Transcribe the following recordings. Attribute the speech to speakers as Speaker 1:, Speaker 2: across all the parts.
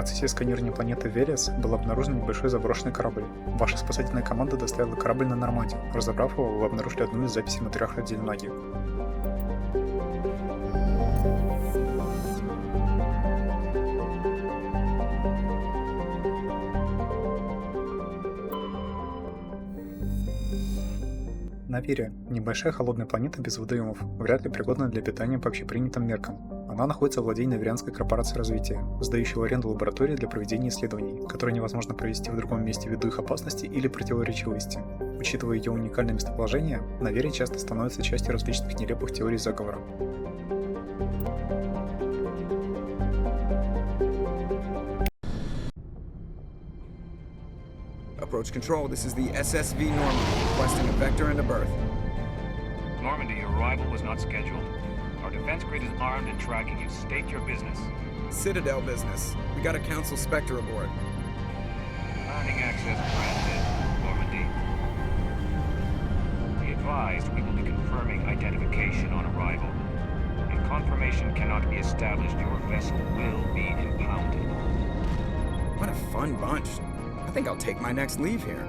Speaker 1: процессе сканирования планеты Велес был обнаружен небольшой заброшенный корабль. Ваша спасательная команда доставила корабль на Нормандию. Разобрав его, вы обнаружили одну из записей матриарха Дельмаги. Новерия – небольшая холодная планета без водоемов, вряд ли пригодна для питания по общепринятым меркам. Она находится в владении Новерианской корпорации развития, сдающей в аренду лаборатории для проведения исследований, которые невозможно провести в другом месте ввиду их опасности или противоречивости. Учитывая ее уникальное местоположение, Новерия часто становится частью различных нелепых теорий заговора.
Speaker 2: Approach control, this is the SSV Normandy, requesting a vector and a berth.
Speaker 3: Normandy, your arrival was not scheduled. Our defense grid is armed and tracking you. State your business.
Speaker 2: Citadel business. We got a Council Spectre aboard.
Speaker 3: Landing access granted, Normandy. Be advised, we will be confirming identification on arrival. If confirmation cannot be established, your vessel will be impounded.
Speaker 2: What a fun bunch. I think I'll take my next leave here.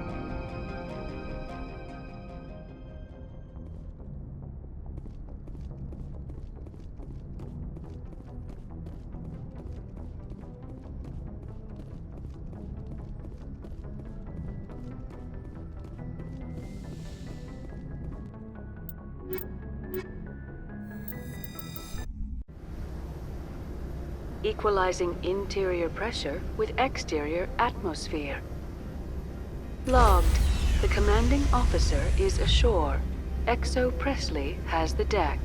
Speaker 4: Equalizing interior pressure with exterior atmosphere. Logged. The commanding officer is ashore. Exo Presley has the deck.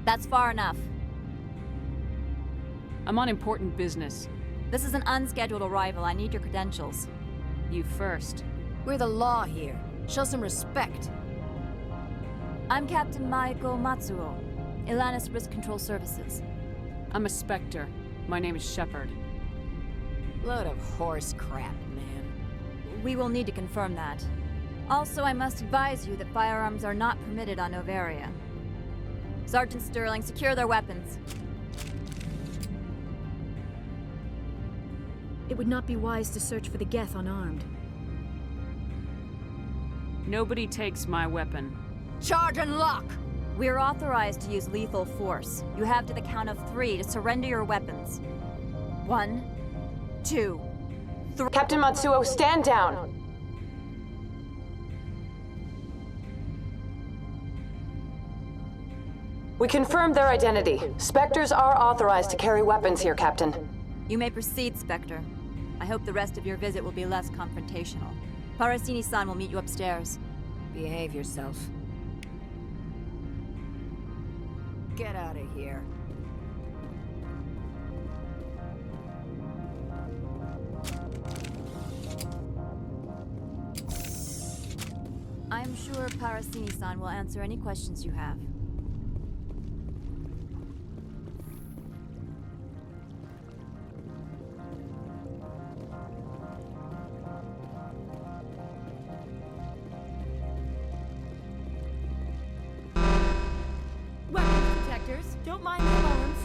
Speaker 5: That's far enough.
Speaker 6: I'm on important business.
Speaker 5: This is an unscheduled arrival. I need your credentials.
Speaker 6: You first.
Speaker 7: We're the law here. Show some respect.
Speaker 5: I'm Captain Maiko Matsuo, Ilanis Risk Control Services.
Speaker 6: I'm a Spectre. My name is Shepard.
Speaker 7: Load of horse crap, man.
Speaker 5: We will need to confirm that. Also, I must advise you that firearms are not permitted on Noveria. Sergeant Sterling, secure their weapons.
Speaker 8: It would not be wise to search for the Geth unarmed.
Speaker 6: Nobody takes my weapon.
Speaker 7: Charge and lock!
Speaker 5: We're authorized to use lethal force. You have to the count of 3 to surrender your weapons. 1, 2, 3.
Speaker 9: Captain Matsuo, stand down! We confirmed their identity. Spectres are authorized to carry weapons here, Captain.
Speaker 5: You may proceed, Spectre. I hope the rest of your visit will be less confrontational. Parasini-san will meet you upstairs.
Speaker 7: Behave yourself. Get out of here.
Speaker 5: I'm sure Parasini-san will answer any questions you have.
Speaker 8: Don't mind the alarms.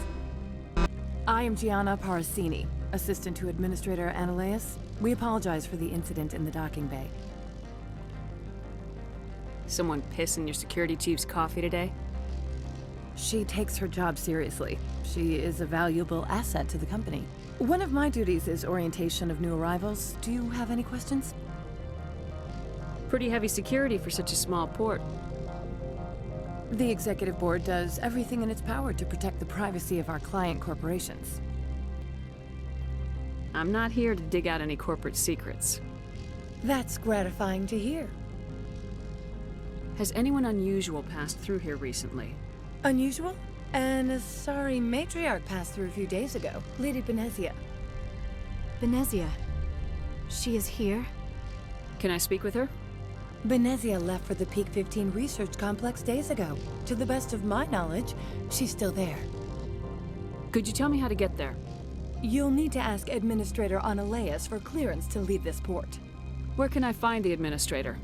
Speaker 10: I am Gianna Parasini, assistant to Administrator Analeus. We apologize for the incident in the docking bay.
Speaker 6: Someone piss in your security chief's coffee today?
Speaker 10: She takes her job seriously. She is a valuable asset to the company. One of my duties is orientation of new arrivals. Do you have any questions?
Speaker 6: Pretty heavy security for such a small port.
Speaker 10: The Executive Board does everything in its power to protect the privacy of our client corporations.
Speaker 6: I'm not here to dig out any corporate secrets.
Speaker 10: That's gratifying to hear.
Speaker 6: Has anyone unusual passed through here recently?
Speaker 10: Unusual? An Asari matriarch passed through a few days ago. Lady Benezia.
Speaker 8: Benezia. She is here?
Speaker 6: Can I speak with her?
Speaker 10: Benezia left for the Peak 15 research complex days ago. To the best of my knowledge, she's still there.
Speaker 6: Could you tell me how to get there?
Speaker 10: You'll need to ask Administrator Analeas for clearance to leave this port.
Speaker 6: Where can I find the administrator?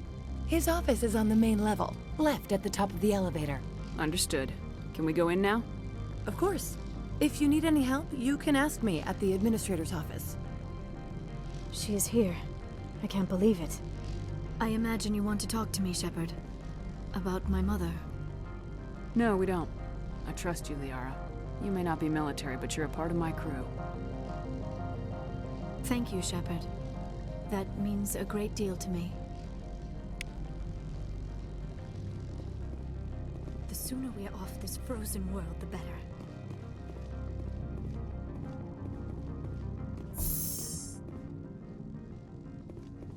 Speaker 10: His office is on the main level, left at the top of the elevator.
Speaker 6: Understood. Can we go in now?
Speaker 10: Of course. If you need any help, you can ask me at the Administrator's office.
Speaker 8: She is here. I can't believe it. I imagine you want to talk to me, Shepard. About my mother.
Speaker 6: No, we don't. I trust you, Liara. You may not be military, but you're a part of my crew.
Speaker 8: Thank you, Shepard. That means a great deal to me. The sooner we are off this frozen world, the better.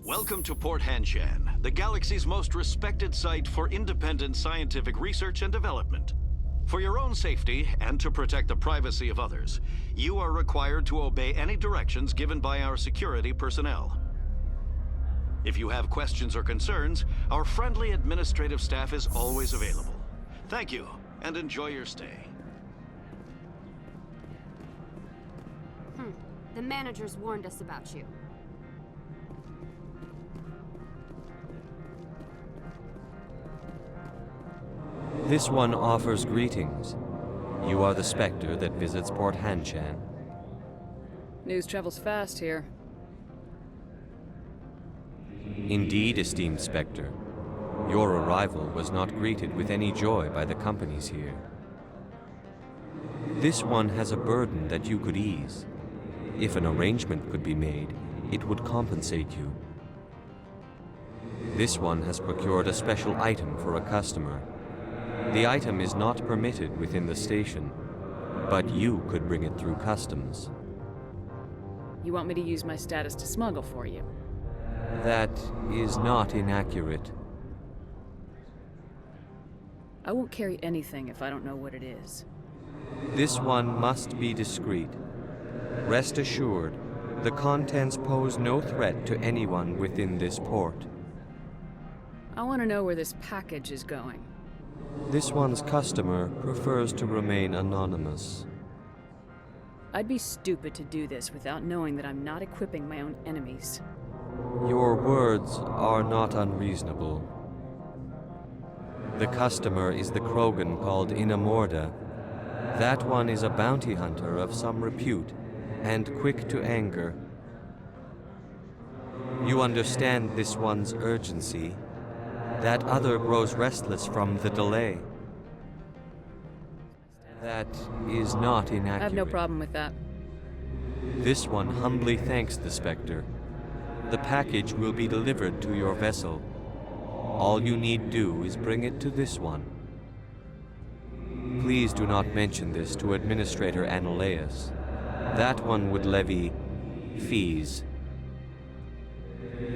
Speaker 11: Welcome to Port Hanshan, the galaxy's most respected site for independent scientific research and development. For your own safety and to protect the privacy of others, you are required to obey any directions given by our security personnel. If you have questions or concerns, our friendly administrative staff is always available. Thank you, and enjoy your stay.
Speaker 12: The managers warned us about you.
Speaker 13: This one offers greetings. You are the Spectre that visits Port Hanshan.
Speaker 6: News travels fast here.
Speaker 13: Indeed, esteemed Spectre. Your arrival was not greeted with any joy by the companies here. This one has a burden that you could ease. If an arrangement could be made, it would compensate you. This one has procured a special item for a customer. The item is not permitted within the station, but you could bring it through customs.
Speaker 6: You want me to use my status to smuggle for you?
Speaker 13: That is not inaccurate.
Speaker 6: I won't carry anything if I don't know what it is.
Speaker 13: This one must be discreet. Rest assured, the contents pose no threat to anyone within this port.
Speaker 6: I want to know where this package is going.
Speaker 13: This one's customer prefers to remain anonymous.
Speaker 6: I'd be stupid to do this without knowing that I'm not equipping my own enemies.
Speaker 13: Your words are not unreasonable. The customer is the Krogan called Inamorda. That one is a bounty hunter of some repute, and quick to anger. You understand this one's urgency. That other grows restless from the delay. That is not inaccurate.
Speaker 6: I have no problem with that.
Speaker 13: This one humbly thanks the Spectre. The package will be delivered to your vessel. All you need do is bring it to this one. Please do not mention this to Administrator Analeas. That one would levy fees.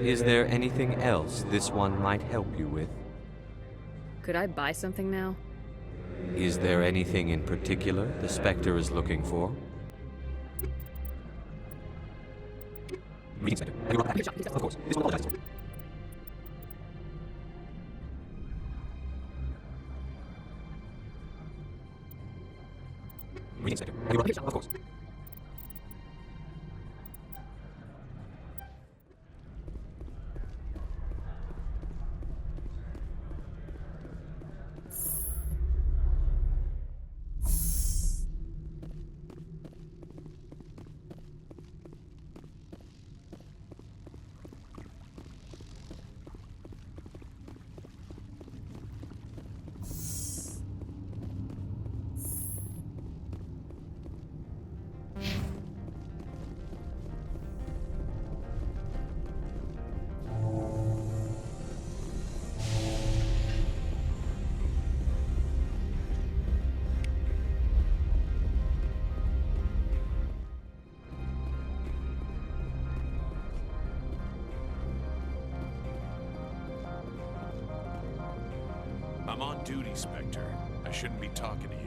Speaker 13: Is there anything else this one might help you with?
Speaker 6: Could I buy something now?
Speaker 13: Is there anything in particular the Spectre is looking for? Of course. This one apologizes. Of course.
Speaker 14: I'm on duty, Spectre. I shouldn't be talking to you.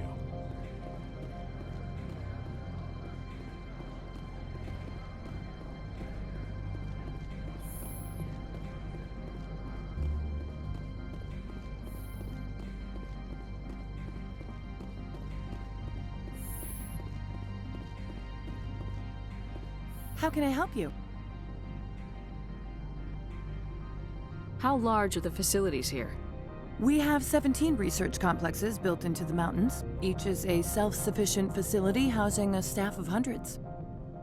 Speaker 10: How can I help you?
Speaker 6: How large are the facilities here?
Speaker 10: We have 17 research complexes built into the mountains. Each is a self-sufficient facility housing a staff of hundreds.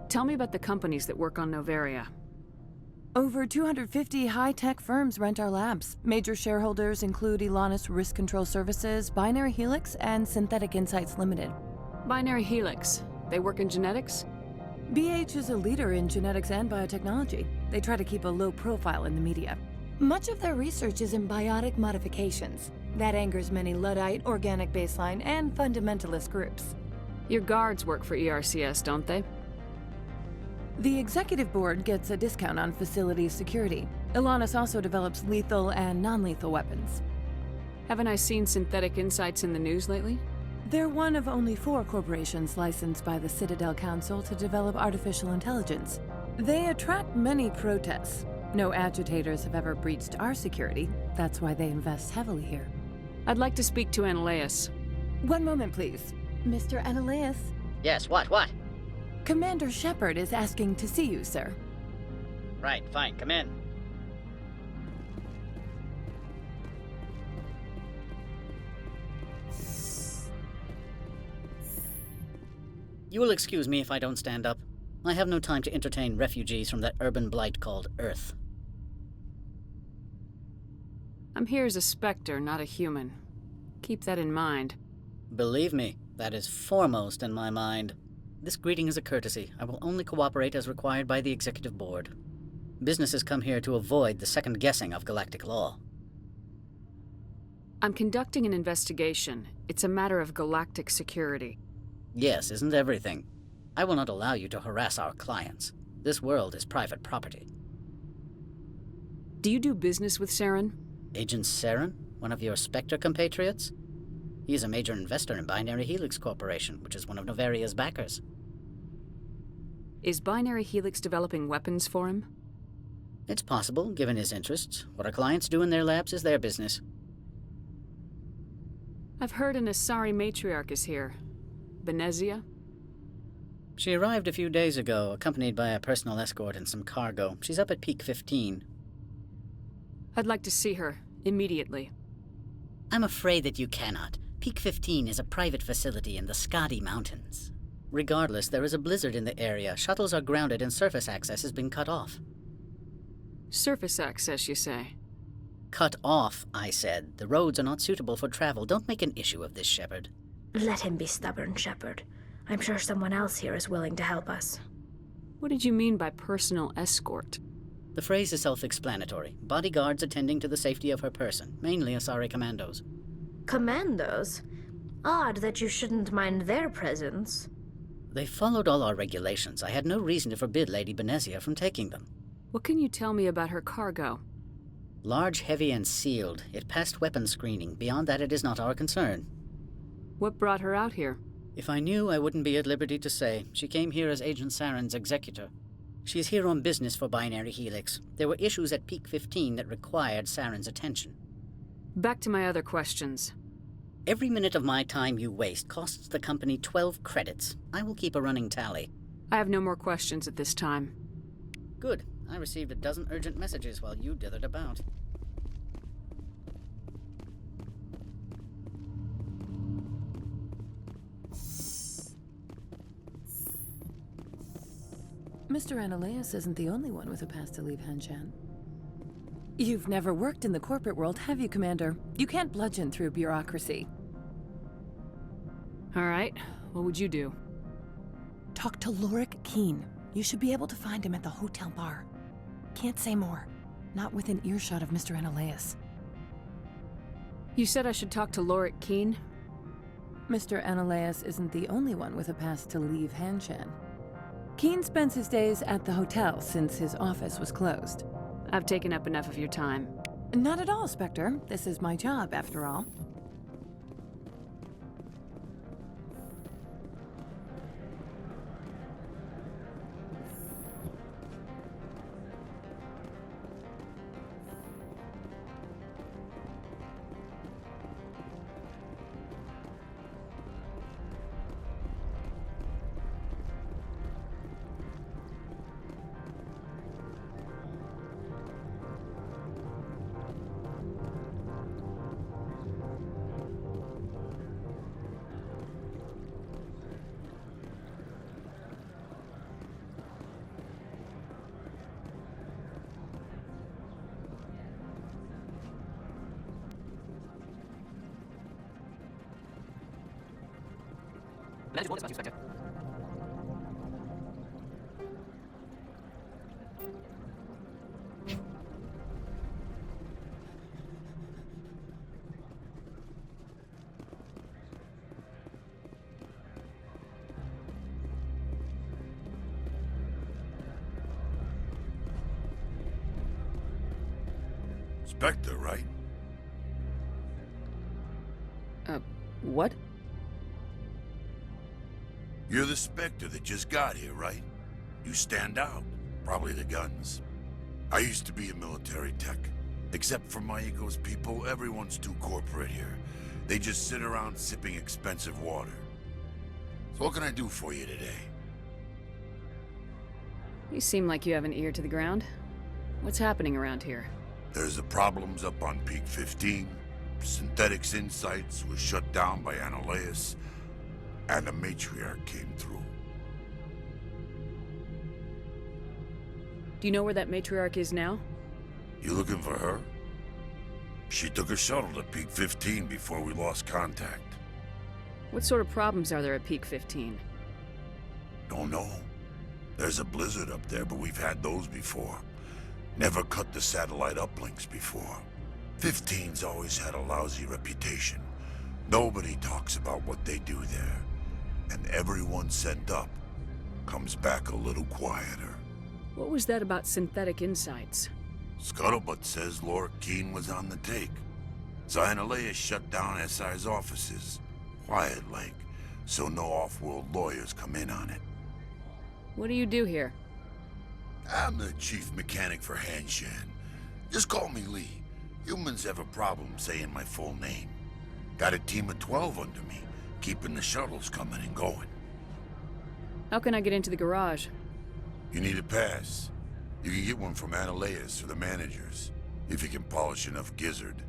Speaker 6: Tell me about the companies that work on Noveria.
Speaker 10: Over 250 high-tech firms rent our labs. Major shareholders include Elanus Risk Control Services, Binary Helix, and Synthetic Insights Limited.
Speaker 6: Binary Helix. They work in genetics?
Speaker 10: BH is a leader in genetics and biotechnology. They try to keep a low profile in the media. Much of their research is in biotic modifications. That angers many Luddite, organic baseline, and fundamentalist groups.
Speaker 6: Your guards work for ERCS, don't they?
Speaker 10: The executive board gets a discount on facility security. Elanus also develops lethal and non-lethal weapons.
Speaker 6: Haven't I seen Synthetic Insights in the news lately?
Speaker 10: They're one of only 4 corporations licensed by the Citadel Council to develop artificial intelligence. They attract many protests. No agitators have ever breached our security. That's why they invest heavily here.
Speaker 6: I'd like to speak to Analeas.
Speaker 10: One moment, please. Mr. Analeas?
Speaker 15: Yes, what?
Speaker 10: Commander Shepard is asking to see you, sir.
Speaker 15: Right, fine, come in. You will excuse me if I don't stand up. I have no time to entertain refugees from that urban blight called Earth.
Speaker 6: I'm here as a Spectre, not a human. Keep that in mind.
Speaker 15: Believe me, that is foremost in my mind. This greeting is a courtesy. I will only cooperate as required by the Executive Board. Businesses come here to avoid the second guessing of galactic law.
Speaker 6: I'm conducting an investigation. It's a matter of galactic security.
Speaker 15: Yes, isn't everything? I will not allow you to harass our clients. This world is private property.
Speaker 6: Do you do business with Saren?
Speaker 15: Agent Saren? One of your Spectre compatriots? He is a major investor in Binary Helix Corporation, which is one of Noveria's backers.
Speaker 6: Is Binary Helix developing weapons for him?
Speaker 15: It's possible, given his interests. What our clients do in their labs is their business.
Speaker 6: I've heard an Asari matriarch is here. Benezia?
Speaker 15: She arrived a few days ago, accompanied by a personal escort and some cargo. She's up at Peak 15.
Speaker 6: I'd like to see her, immediately.
Speaker 15: I'm afraid that you cannot. Peak 15 is a private facility in the Skadi Mountains. Regardless, there is a blizzard in the area. Shuttles are grounded and surface access has been cut off.
Speaker 6: Surface access, you say?
Speaker 15: Cut off, I said. The roads are not suitable for travel. Don't make an issue of this, Shepard.
Speaker 16: Let him be stubborn, Shepard. I'm sure someone else here is willing to help us.
Speaker 6: What did you mean by personal escort?
Speaker 15: The phrase is self-explanatory. Bodyguards attending to the safety of her person, mainly Asari commandos.
Speaker 16: Commandos? Odd that you shouldn't mind their presence.
Speaker 15: They followed all our regulations. I had no reason to forbid Lady Benezia from taking them.
Speaker 6: What can you tell me about her cargo?
Speaker 15: Large, heavy, and sealed. It passed weapons screening. Beyond that, it is not our concern.
Speaker 6: What brought her out here?
Speaker 15: If I knew, I wouldn't be at liberty to say. She came here as Agent Saren's executor. She's here on business for Binary Helix. There were issues at Peak 15 that required Saren's attention.
Speaker 6: Back to my other questions.
Speaker 15: Every minute of my time you waste costs the company 12 credits. I will keep a running tally.
Speaker 6: I have no more questions at this time.
Speaker 15: Good. I received a dozen urgent messages while you dithered about.
Speaker 10: Mr. Analeas isn't the only one with a pass to leave Hanshan. You've never worked in the corporate world, have you, Commander? You can't bludgeon through bureaucracy.
Speaker 6: All right. What would you do?
Speaker 10: Talk to Lorik Keen. You should be able to find him at the hotel bar. Can't say more. Not within earshot of Mr. Analeas.
Speaker 6: You said I should talk to Lorik Keen?
Speaker 10: Mr. Analeas isn't the only one with a pass to leave Hanshan. Keen spends his days at the hotel since his office was closed.
Speaker 6: I've taken up enough of your time.
Speaker 10: Not at all, Spectre. This is my job, after all.
Speaker 17: Spectre, right?
Speaker 6: What?
Speaker 17: You're the Spectre that just got here, right? You stand out. Probably the guns. I used to be a military tech. Except for Maiko's people, everyone's too corporate here. They just sit around sipping expensive water. So what can I do for you today?
Speaker 6: You seem like you have an ear to the ground. What's happening around here?
Speaker 17: There's the problems up on Peak 15. Synthetics Insights was shut down by Annihilus, and the matriarch came through.
Speaker 6: Do you know where that matriarch is now?
Speaker 17: You looking for her? She took a shuttle to Peak 15 before we lost contact.
Speaker 6: What sort of problems are there at Peak 15?
Speaker 17: Don't know. There's a blizzard up there, but we've had those before. Never cut the satellite uplinks before. 15's always had a lousy reputation. Nobody talks about what they do there. And everyone sent up comes back a little quieter.
Speaker 6: What was that about Synthetic Insights?
Speaker 17: Scuttlebutt says Laura Keene was on the take. Annihilus shut down SI's offices. Quiet-like, so no off-world lawyers come in on it.
Speaker 6: What do you do here?
Speaker 17: I'm the chief mechanic for Hanshan. Just call me Lee. Humans have a problem saying my full name. Got a team of 12 under me, keeping the shuttles coming and going.
Speaker 6: How can I get into the garage?
Speaker 17: You need a pass. You can get one from Annihilus or the managers, if you can polish enough gizzard.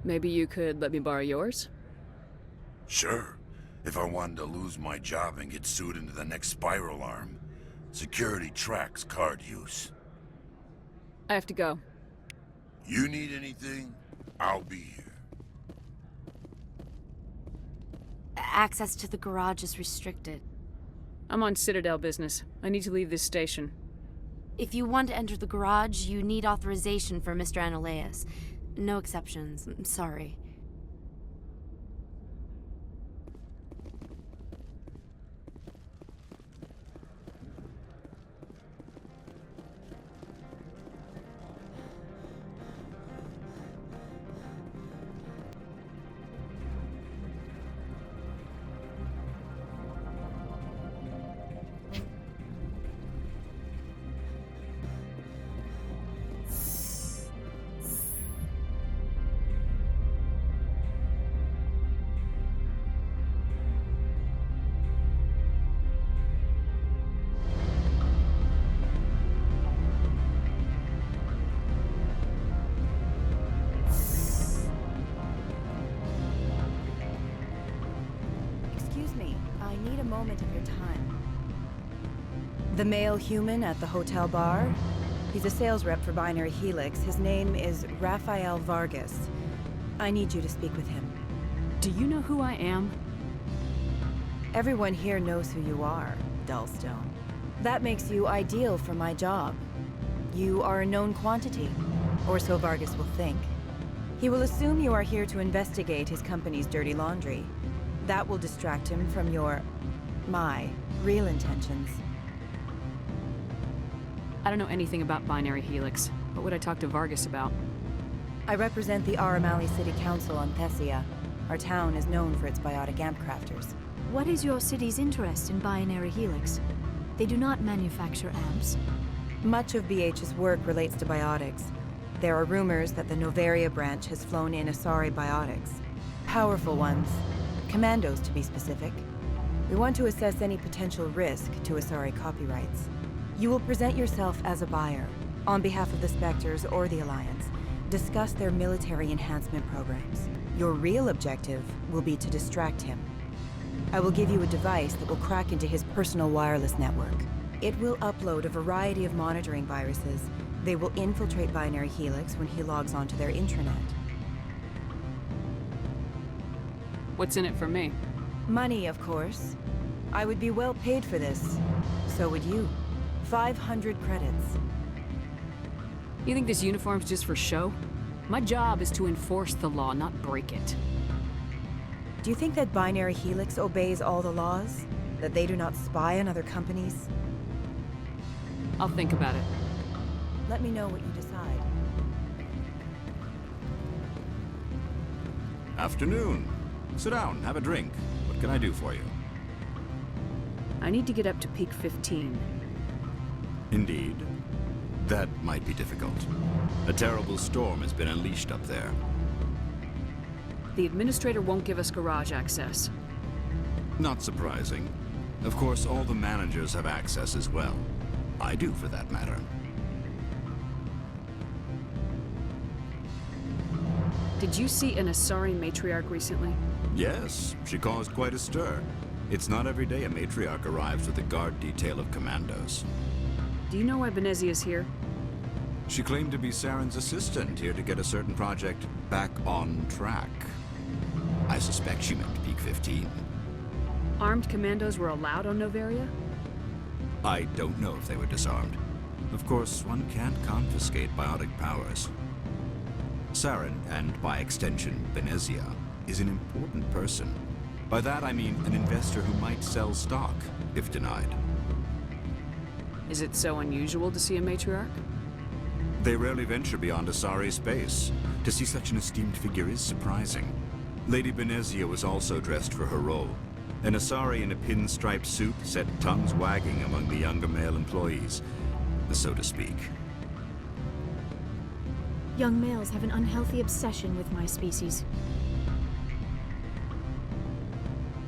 Speaker 6: Maybe you could let me borrow yours?
Speaker 17: Sure. If I wanted to lose my job and get sued into the next spiral arm. Security tracks card use.
Speaker 6: I have to go.
Speaker 17: You need anything? I'll be here.
Speaker 12: Access to the garage is restricted.
Speaker 6: I'm on Citadel business. I need to leave this station.
Speaker 12: If you want to enter the garage, you need authorization for Mr. Annihilus. No exceptions. I'm sorry.
Speaker 18: The male human at the hotel bar? He's a sales rep for Binary Helix. His name is Rafael Vargas. I need you to speak with him.
Speaker 6: Do you know who I am?
Speaker 18: Everyone here knows who you are, Dullstone. That makes you ideal for my job. You are a known quantity, or so Vargas will think. He will assume you are here to investigate his company's dirty laundry. That will distract him from my real intentions.
Speaker 6: I don't know anything about Binary Helix. What would I talk to Vargas about?
Speaker 18: I represent the Aramali City Council on Thessia. Our town is known for its biotic amp crafters.
Speaker 8: What is your city's interest in Binary Helix? They do not manufacture amps.
Speaker 18: Much of BH's work relates to biotics. There are rumors that the Noveria branch has flown in Asari biotics. Powerful ones. Commandos, to be specific. We want to assess any potential risk to Asari copyrights. You will present yourself as a buyer, on behalf of the Spectres or the Alliance. Discuss their military enhancement programs. Your real objective will be to distract him. I will give you a device that will crack into his personal wireless network. It will upload a variety of monitoring viruses. They will infiltrate Binary Helix when he logs onto their intranet.
Speaker 6: What's in it for me?
Speaker 18: Money, of course. I would be well paid for this. So would you. 500 credits.
Speaker 6: You think this uniform's just for show? My job is to enforce the law, not break it.
Speaker 18: Do you think that Binary Helix obeys all the laws? That they do not spy on other companies?
Speaker 6: I'll think about it.
Speaker 18: Let me know what you decide.
Speaker 19: Afternoon. Sit down, have a drink. What can I do for you?
Speaker 6: I need to get up to peak 15.
Speaker 19: Indeed. That might be difficult. A terrible storm has been unleashed up there.
Speaker 6: The administrator won't give us garage access.
Speaker 19: Not surprising. Of course, all the managers have access as well. I do, for that matter.
Speaker 6: Did you see an Asari matriarch recently?
Speaker 19: Yes, she caused quite a stir. It's not every day a matriarch arrives with a guard detail of commandos.
Speaker 6: Do you know why Benezia's here?
Speaker 19: She claimed to be Saren's assistant, here to get a certain project back on track. I suspect she meant peak 15.
Speaker 6: Armed commandos were allowed on Noveria?
Speaker 19: I don't know if they were disarmed. Of course, one can't confiscate biotic powers. Saren, and by extension Benezia, is an important person. By that I mean an investor who might sell stock, if denied.
Speaker 6: Is it so unusual to see a matriarch?
Speaker 19: They rarely venture beyond Asari space. To see such an esteemed figure is surprising. Lady Benezia was also dressed for her role. An Asari in a pinstriped suit set tongues wagging among the younger male employees, so to speak.
Speaker 8: Young males have an unhealthy obsession with my species.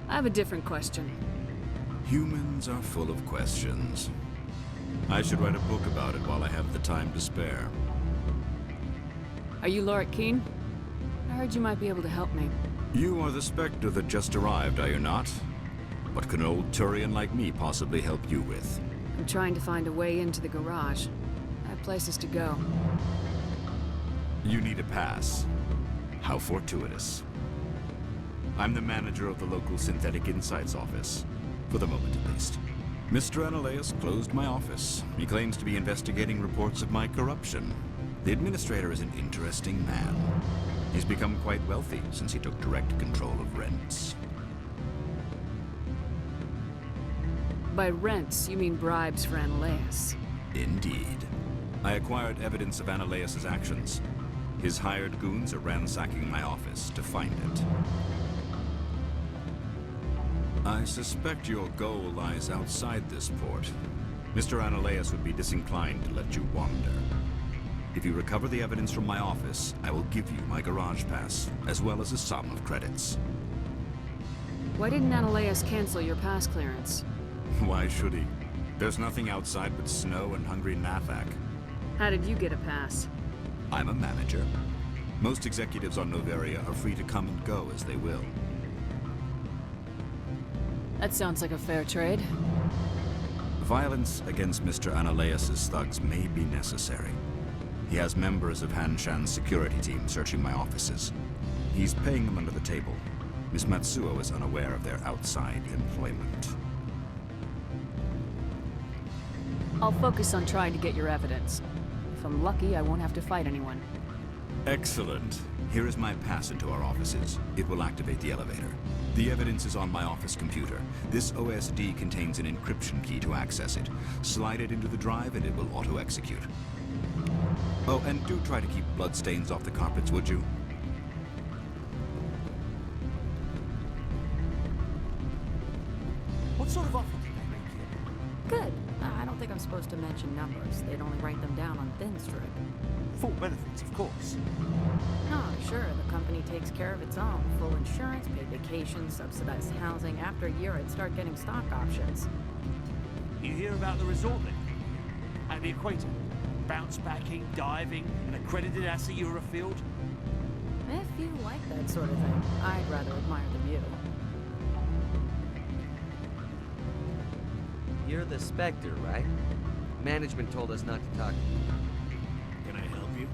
Speaker 6: I have a different question.
Speaker 19: Humans are full of questions. I should write a book about it while I have the time to spare.
Speaker 6: Are you Lorik Keen? I heard you might be able to help me.
Speaker 19: You are the Spectre that just arrived, are you not? What can an old Turian like me possibly help you with?
Speaker 6: I'm trying to find a way into the garage. I have places to go.
Speaker 19: You need a pass. How fortuitous. I'm the manager of the local Synthetic Insights office. For the moment, at least. Mr. Analeus closed my office. He claims to be investigating reports of my corruption. The administrator is an interesting man. He's become quite wealthy since he took direct control of rents.
Speaker 6: By rents, you mean bribes for Analeus?
Speaker 19: Indeed. I acquired evidence of Analeus' actions. His hired goons are ransacking my office to find it. I suspect your goal lies outside this port. Mr. Analeus would be disinclined to let you wander. If you recover the evidence from my office, I will give you my garage pass, as well as a sum of credits.
Speaker 6: Why didn't Analeus cancel your pass clearance?
Speaker 19: Why should he? There's nothing outside but snow and hungry Nathak.
Speaker 6: How did you get a pass?
Speaker 19: I'm a manager. Most executives on Noveria are free to come and go as they will.
Speaker 6: That sounds like a fair trade.
Speaker 19: Violence against Mr. Analeus' thugs may be necessary. He has members of Hanshan's security team searching my offices. He's paying them under the table. Miss Matsuo is unaware of their outside employment.
Speaker 6: I'll focus on trying to get your evidence. If I'm lucky, I won't have to fight anyone.
Speaker 19: Excellent. Here is my pass into our offices. It will activate the elevator. The evidence is on my office computer. This OSD contains an encryption key to access it. Slide it into the drive and it will auto-execute. Oh, and do try to keep bloodstains off the carpets, would you?
Speaker 20: What sort of offer did they make you?
Speaker 7: Good. I don't think I'm supposed to mention numbers. They'd only write them down on thin strip.
Speaker 20: Full benefits, of course.
Speaker 7: No, sure, the company takes care of its own. Full insurance, paid vacations, subsidized housing. After a year, I'd start getting stock options.
Speaker 20: You hear about the resort then? At the equator? Bounce backing, diving, an accredited ASA Eurofield?
Speaker 7: If you like that sort of thing, I'd rather admire the view.
Speaker 13: You're the Spectre, right? Management told us not to talk to you.
Speaker 20: Can I help you?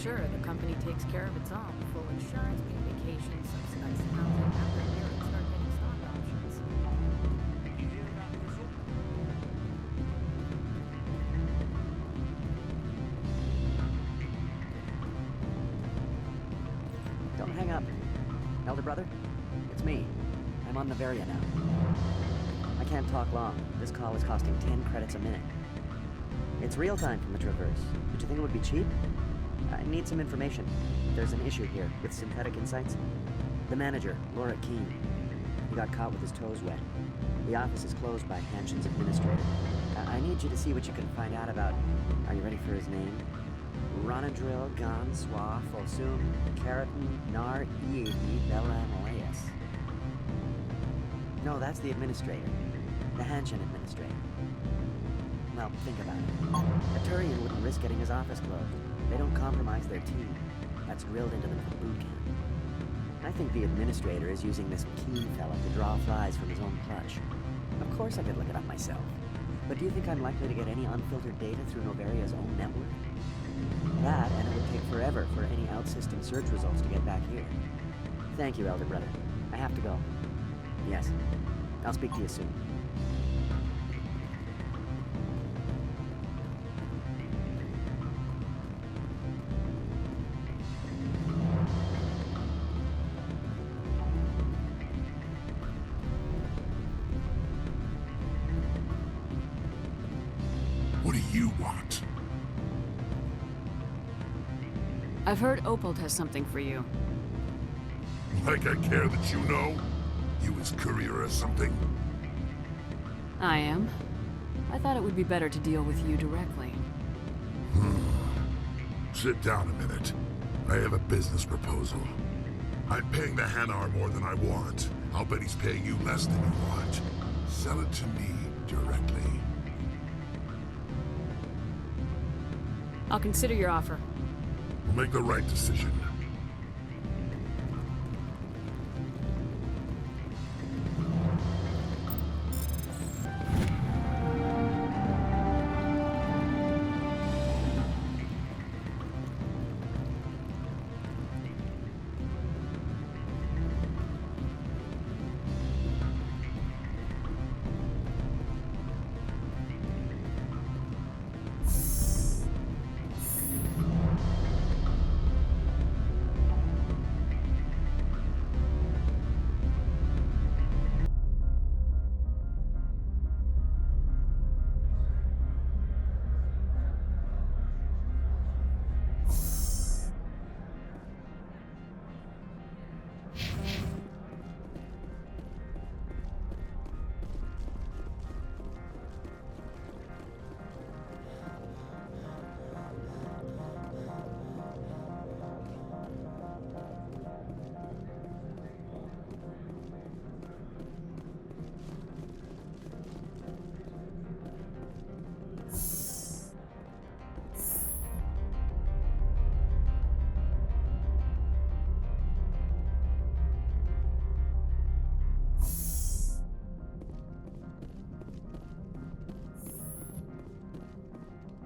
Speaker 7: Sure, the company takes care of its own. Full insurance, paid vacation, subsidized housing. After a year, it start getting stock options. You hear about the result?
Speaker 21: Don't hang up. Elder brother, it's me. I'm on Noveria now. I can't talk long. This call is costing 10 credits a minute. It's real time from the Traverse. Did you think it would be cheap? I need some information. There's an issue here with Synthetic Insights. The manager, Laura Keene. He got caught with his toes wet. The office is closed by Hanshin's administrator. I need you to see what you can find out about... Are you ready for his name? Ronadril Gan Swa Fosum Keratin Nar Iedi Bella Moeas. No, that's the administrator. The Hanshin administrator. Well, think about it. A Turian wouldn't risk getting his office closed. They don't compromise their team. That's drilled into them from boot camp. I think the administrator is using this Keene fella to draw flies from his own clutch. Of course I could look it up myself. But do you think I'm likely to get any unfiltered data through Noveria's own network? That, and it would take forever for any out-system search results to get back here. Thank you, Elder Brother. I have to go. Yes. I'll speak to you soon.
Speaker 17: What do you want?
Speaker 6: I've heard Opold has something for you.
Speaker 17: Like I care that you know? You his courier or something?
Speaker 6: I am. I thought it would be better to deal with you directly.
Speaker 17: Sit down a minute. I have a business proposal. I'm paying the Hanar more than I want. I'll bet he's paying you less than you want. Sell it to me directly.
Speaker 6: I'll consider your offer.
Speaker 17: We'll make the right decision.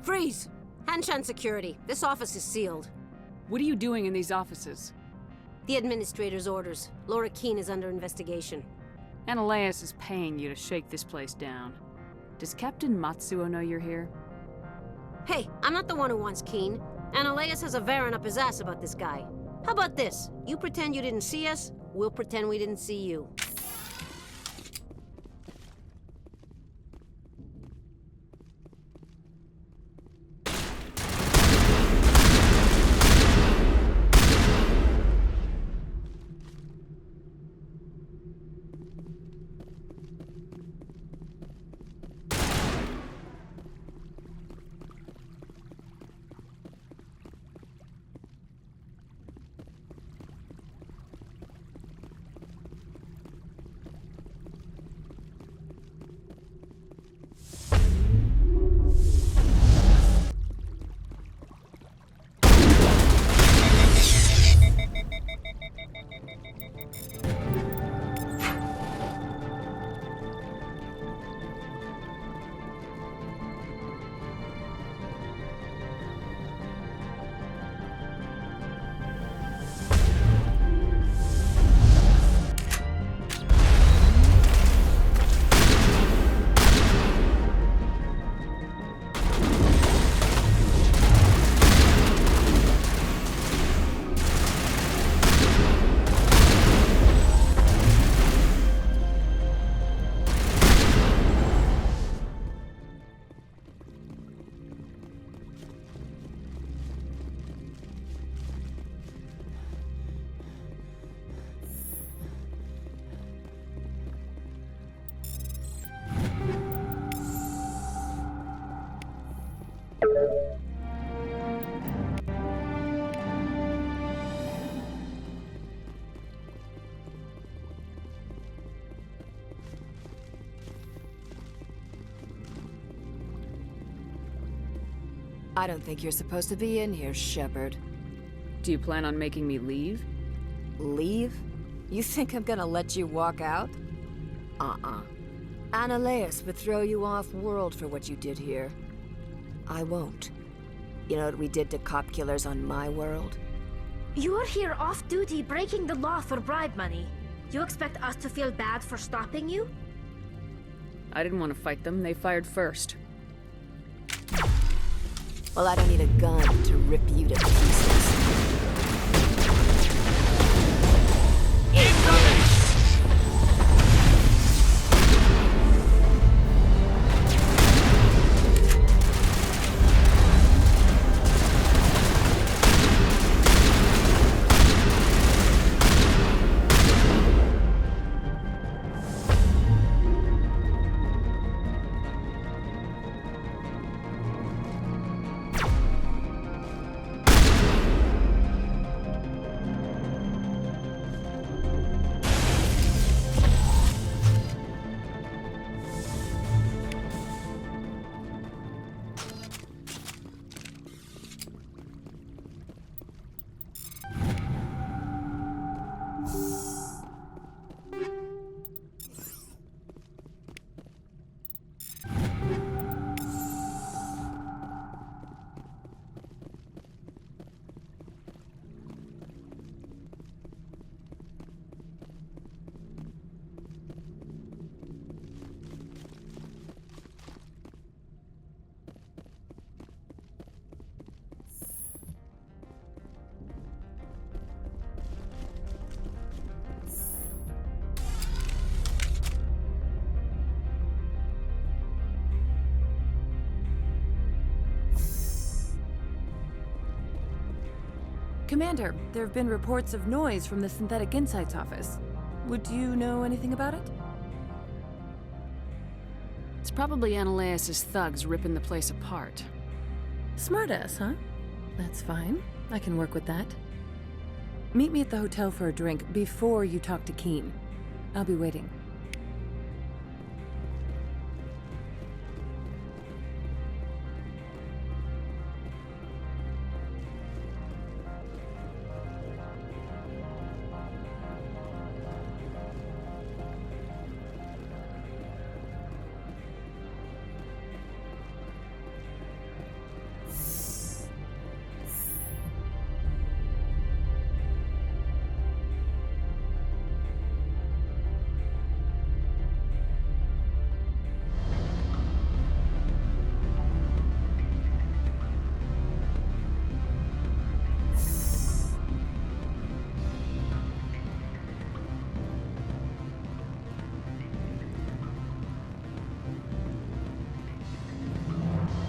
Speaker 22: Freeze! Hanshan Security. This office is sealed.
Speaker 6: What are you doing in these offices?
Speaker 22: The administrator's orders. Laura Keene is under investigation.
Speaker 6: Ananias is paying you to shake this place down. Does Captain Matsuo know you're here?
Speaker 22: Hey, I'm not the one who wants Keene. Ananias has a Varen up his ass about this guy. How about this? You pretend you didn't see us, we'll pretend we didn't see you.
Speaker 1: I don't think you're supposed to be in here, Shepard.
Speaker 6: Do you plan on making me leave?
Speaker 1: Leave? You think I'm gonna let you walk out? Annaleus would throw you off-world for what you did here. I won't. You know what we did to cop killers on my world?
Speaker 16: You're here off-duty breaking the law for bribe money. You expect us to feel bad for stopping you?
Speaker 6: I didn't want to fight them. They fired first.
Speaker 1: Well, I don't need a gun to rip you to pieces.
Speaker 10: Commander, there have been reports of noise from the Synthetic Insights office. Would you know anything about it?
Speaker 6: It's probably Annaleus' thugs ripping the place apart.
Speaker 10: Smartass, huh? That's fine. I can work with that. Meet me at the hotel for a drink before you talk to Keen. I'll be waiting.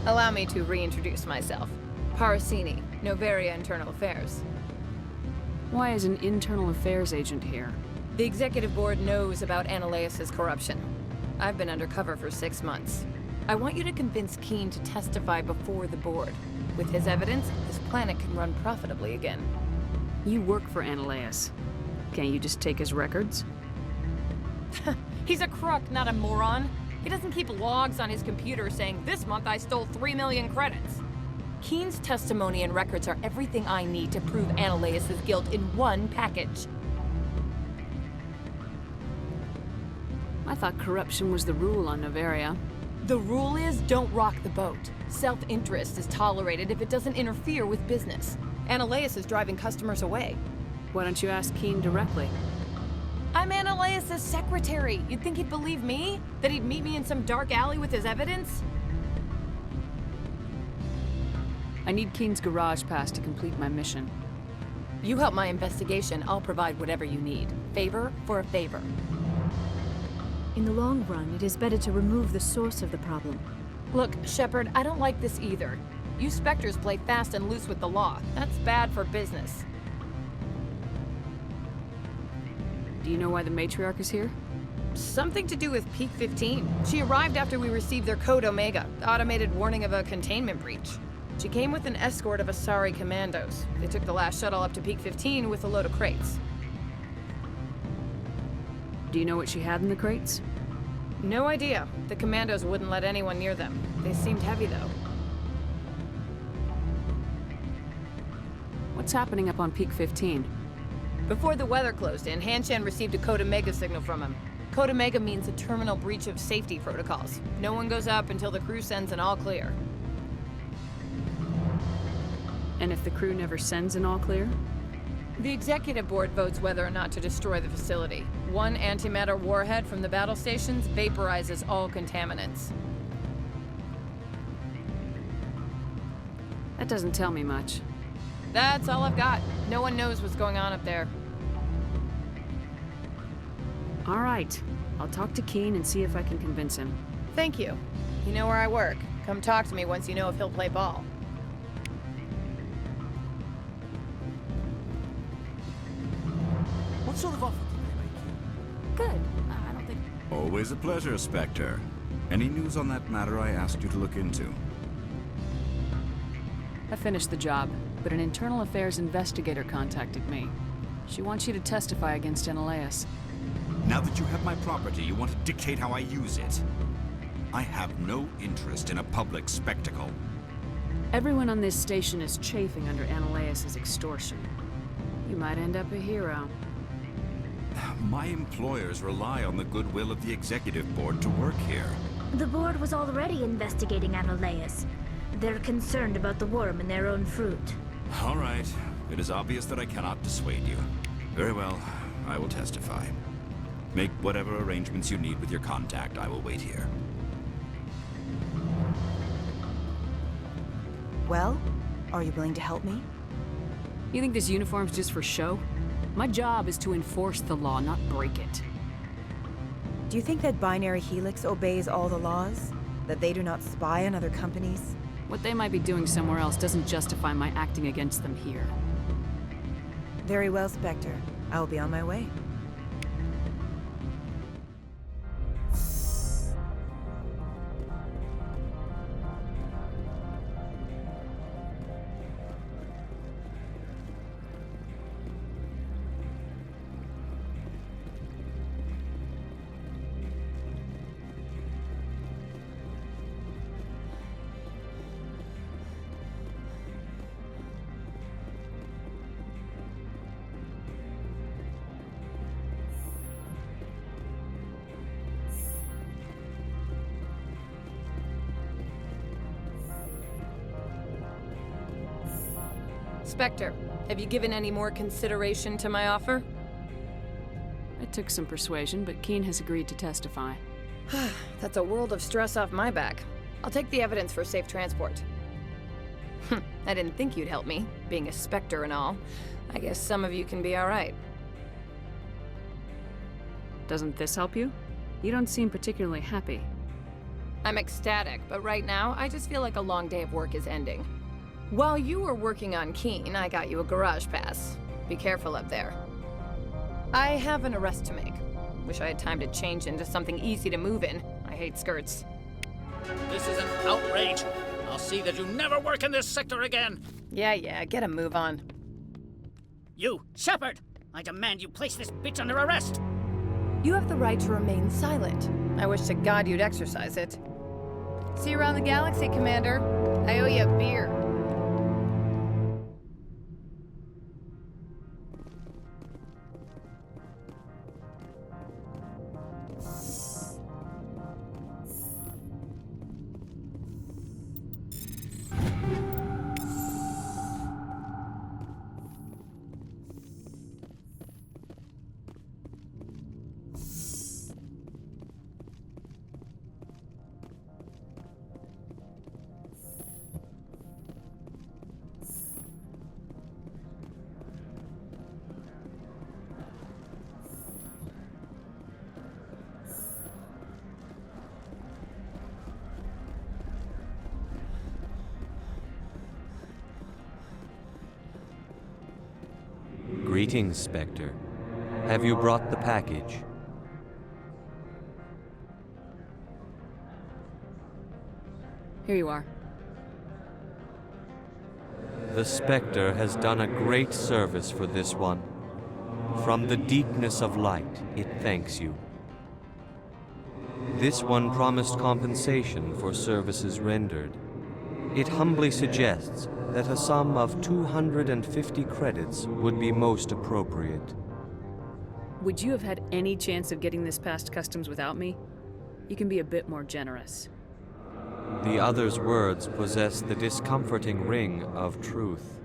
Speaker 3: Allow me to reintroduce myself. Parasini, Noveria Internal Affairs.
Speaker 6: Why is an internal affairs agent here?
Speaker 3: The executive board knows about Annaleus' corruption. I've been undercover for 6 months. I want you to convince Keen to testify before the board. With his evidence, this planet can run profitably again.
Speaker 6: You work for Annaleus. Can't you just take his records?
Speaker 3: He's a crook, not a moron. He doesn't keep logs on his computer saying, "This month I stole 3 million credits." Keen's testimony and records are everything I need to prove Annaleus' guilt in one package.
Speaker 6: I thought corruption was the rule on Noveria.
Speaker 3: The rule is, don't rock the boat. Self-interest is tolerated if it doesn't interfere with business. Annaleus is driving customers away.
Speaker 6: Why don't you ask Keen directly?
Speaker 3: I'm Annaleus' secretary. You'd think he'd believe me? That he'd meet me in some dark alley with his evidence?
Speaker 6: I need Keen's garage pass to complete my mission.
Speaker 3: You help my investigation, I'll provide whatever you need. Favor for a favor.
Speaker 8: In the long run, it is better to remove the source of the problem.
Speaker 3: Look, Shepard, I don't like this either. You Spectres play fast and loose with the law. That's bad for business.
Speaker 6: Do you know why the matriarch is here?
Speaker 3: Something to do with Peak 15. She arrived after we received their Code Omega, the automated warning of a containment breach. She came with an escort of Asari commandos. They took the last shuttle up to Peak 15 with a load of crates.
Speaker 6: Do you know what she had in the crates?
Speaker 3: No idea. The commandos wouldn't let anyone near them. They seemed heavy, though.
Speaker 6: What's happening up on Peak 15?
Speaker 3: Before the weather closed in, Hanshan received a Code Omega signal from him. Code Omega means a terminal breach of safety protocols. No one goes up until the crew sends an all clear.
Speaker 6: And if the crew never sends an all clear?
Speaker 3: The executive board votes whether or not to destroy the facility. One antimatter warhead from the battle stations vaporizes all contaminants.
Speaker 6: That doesn't tell me much.
Speaker 3: That's all I've got. No one knows what's going on up there.
Speaker 6: All right. I'll talk to Keen and see if I can convince him.
Speaker 3: Thank you. You know where I work. Come talk to me once you know if he'll play ball.
Speaker 20: What sort of offer did they make you?
Speaker 3: Good. I don't think...
Speaker 19: Always a pleasure, Spectre. Any news on that matter I asked you to look into?
Speaker 6: I finished the job, but an internal affairs investigator contacted me. She wants you to testify against Analeas.
Speaker 19: Now that you have my property, you want to dictate how I use it. I have no interest in a public spectacle.
Speaker 6: Everyone on this station is chafing under Analeas' extortion. You might end up a hero.
Speaker 19: My employers rely on the goodwill of the executive board to work here.
Speaker 16: The board was already investigating Analeas. They're concerned about the worm in their own fruit.
Speaker 19: All right. It is obvious that I cannot dissuade you. Very well. I will testify. Make whatever arrangements you need with your contact. I will wait here.
Speaker 18: Well, are you willing to help me?
Speaker 6: You think this uniform's just for show? My job is to enforce the law, not break it.
Speaker 18: Do you think that Binary Helix obeys all the laws? That they do not spy on other companies?
Speaker 6: What they might be doing somewhere else doesn't justify my acting against them here.
Speaker 18: Very well, Spectre. I will be on my way.
Speaker 3: Spectre, have you given any more consideration to my offer?
Speaker 6: It took some persuasion, but Keen has agreed to testify.
Speaker 3: That's a world of stress off my back. I'll take the evidence for safe transport. I didn't think you'd help me, being a Spectre and all. I guess some of you can be all right.
Speaker 6: Doesn't this help you? You don't seem particularly happy.
Speaker 3: I'm ecstatic, but right now, I just feel like a long day of work is ending. While you were working on Keen, I got you a garage pass. Be careful up there. I have an arrest to make. Wish I had time to change into something easy to move in. I hate skirts.
Speaker 2: This is an outrage. I'll see that you never work in this sector again.
Speaker 3: Yeah, get a move on.
Speaker 2: You, Shepard! I demand you place this bitch under arrest!
Speaker 3: You have the right to remain silent. I wish to God you'd exercise it. See you around the galaxy, Commander. I owe you a beer.
Speaker 13: Greetings, Spectre. Have you brought the package?
Speaker 6: Here you are.
Speaker 13: The Spectre has done a great service for this one. From the deepness of light, it thanks you. This one promised compensation for services rendered. It humbly suggests that a sum of 250 credits would be most appropriate.
Speaker 6: Would you have had any chance of getting this past customs without me? You can be a bit more generous.
Speaker 13: The other's words possess the discomforting ring of truth.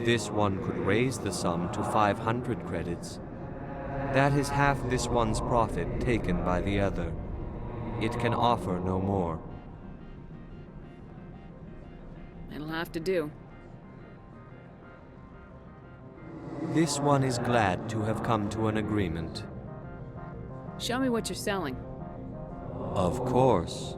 Speaker 13: This one could raise the sum to 500 credits. That is half this one's profit taken by the other. It can offer no more.
Speaker 6: It'll have to do.
Speaker 13: This one is glad to have come to an agreement.
Speaker 6: Show me what you're selling.
Speaker 13: Of course.